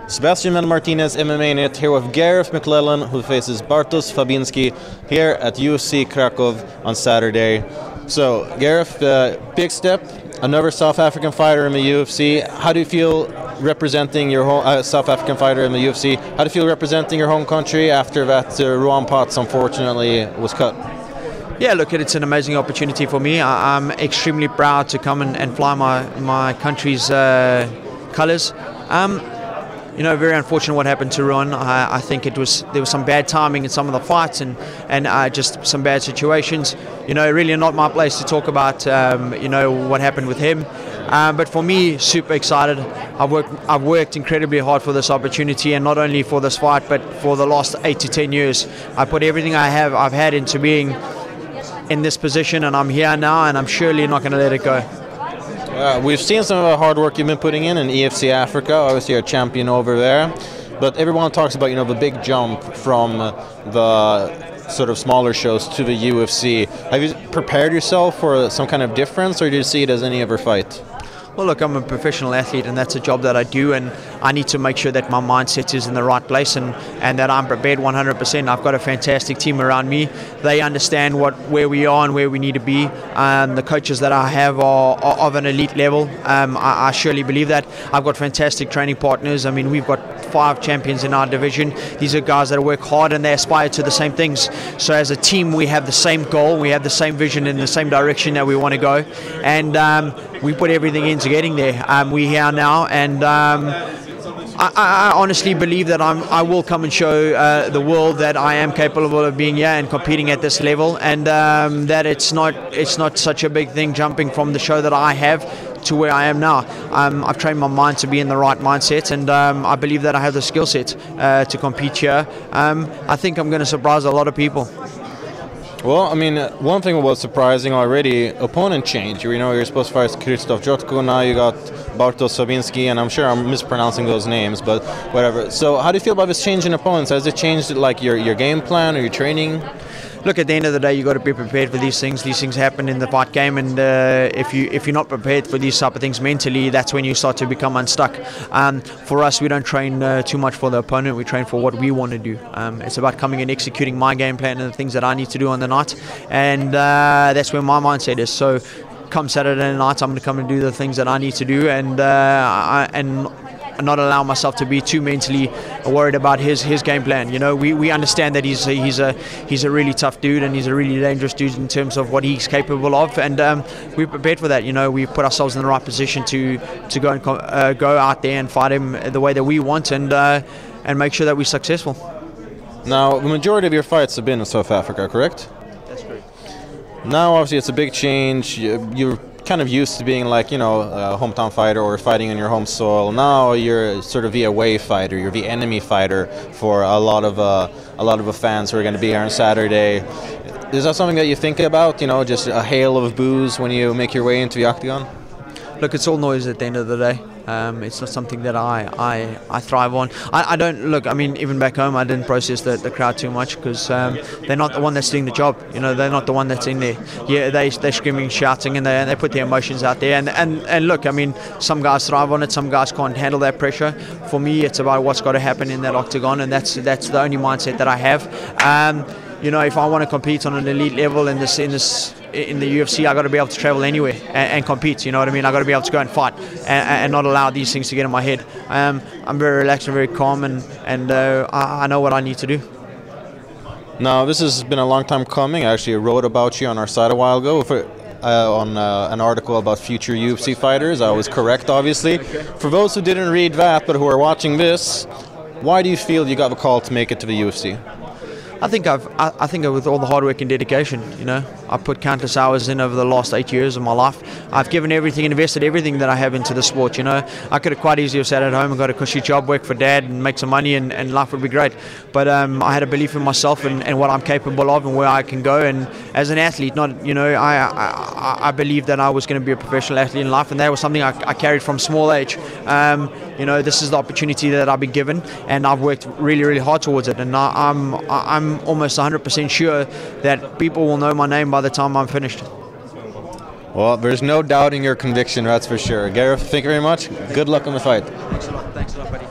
Sebastian Martinez, MMAnytt, here with Garreth McLellan, who faces Bartosz Fabinski here at UFC Krakow on Saturday. So, Garreth, big step, another South African fighter in the UFC. How do you feel representing your home, South African fighter in the UFC? How do you feel representing your home country after that Ruan Potts unfortunately was cut? Yeah, look, it's an amazing opportunity for me. I'm extremely proud to come and fly my country's colours. You know, very unfortunate what happened to Ruan. I think there was some bad timing in some of the fights and just some bad situations. You know, really not my place to talk about you know, what happened with him. But for me, super excited. I've worked incredibly hard for this opportunity, and not only for this fight, but for the last 8 to 10 years. I put everything I've had into being in this position, and I'm here now, and I'm surely not going to let it go. We've seen some of the hard work you've been putting in UFC Africa. Obviously, you're a champion over there, but everyone talks about, you know, the big jump from the sort of smaller shows to the UFC. Have you prepared yourself for some kind of difference, or do you see it as any other fight? Well, look, I'm a professional athlete, and that's a job that I do, and I need to make sure that my mindset is in the right place and that I'm prepared 100%. I've got a fantastic team around me. They understand where we are and where we need to be. The coaches that I have are of an elite level. I surely believe that. I've got fantastic training partners. I mean, we've got 5 champions in our division. These are guys that work hard and they aspire to the same things. So as a team, we have the same goal, we have the same vision in the same direction that we want to go, and we put everything into getting there. We're here now, and I honestly believe that I will come and show the world that I am capable of being here and competing at this level, and that it's not such a big thing jumping from the show that I have to where I am now. I've trained my mind to be in the right mindset, and I believe that I have the skill set to compete here. I think I'm going to surprise a lot of people. Well, I mean, one thing was surprising already, opponent change. You know, you're supposed to fight Krzysztof Jotko, now you got Bartosz Fabinski, and I'm sure I'm mispronouncing those names, but whatever. So how do you feel about this change in opponents? Has it changed like your game plan or your training? Look, at the end of the day, you got to be prepared for these things. These things happen in the fight game, and if you're not prepared for these type of things mentally, that's when you start to become unstuck. For us, we don't train too much for the opponent. We train for what we want to do. It's about coming and executing my game plan and the things that I need to do on the night, and that's where my mindset is. So, come Saturday night, I'm going to come and do the things that I need to do, and not allow myself to be too mentally worried about his game plan. You know, we understand that he's a really tough dude, and he's a really dangerous dude in terms of what he's capable of, and we're prepared for that. You know, we put ourselves in the right position to go and go out there and fight him the way that we want, and make sure that we're successful. Now, the majority of your fights have been in South Africa, correct? That's correct. Now, obviously, it's a big change. You're kind of used to being like, you know, a hometown fighter or fighting on your home soil. Now you're sort of the away fighter, you're the enemy fighter for a lot of the fans who are going to be here on Saturday. Is that something that you think about, you know, just a hail of boos when you make your way into the octagon? Look, it's all noise at the end of the day. It's not something that I thrive on. I don't look. I mean, even back home, I didn't process the crowd too much, because they're not the one that's doing the job. You know, they're not the one that's in there. Yeah, they're screaming, shouting, and they put their emotions out there. And look, I mean, some guys thrive on it. Some guys can't handle that pressure. For me, it's about what's got to happen in that octagon, and that's the only mindset that I have. You know, if I want to compete on an elite level in the UFC, I got to be able to travel anywhere and compete. You know what I mean? I got to be able to go and fight and not allow these things to get in my head. I'm very relaxed and very calm, and I know what I need to do. Now, this has been a long time coming. I actually wrote about you on our site a while ago on an article about future UFC fighters. I was correct, obviously. Okay. For those who didn't read that but who are watching this, why do you feel you got the call to make it to the UFC? I think with all the hard work and dedication, you know, I put countless hours in over the last 8 years of my life. I've given everything, invested everything that I have into the sport. You know, I could have quite easily sat at home and got a cushy job, work for dad, and make some money, and life would be great. But I had a belief in myself and what I'm capable of and where I can go. And as an athlete, not, you know, I believed that I was going to be a professional athlete in life, and that was something I carried from small age. You know, this is the opportunity that I've been given, and I've worked really, really hard towards it. And I'm almost 100% sure that people will know my name by the time I'm finished. Well, there's no doubting your conviction, that's for sure. Gareth, thank you very much. Good luck on the fight. Thanks a lot, buddy.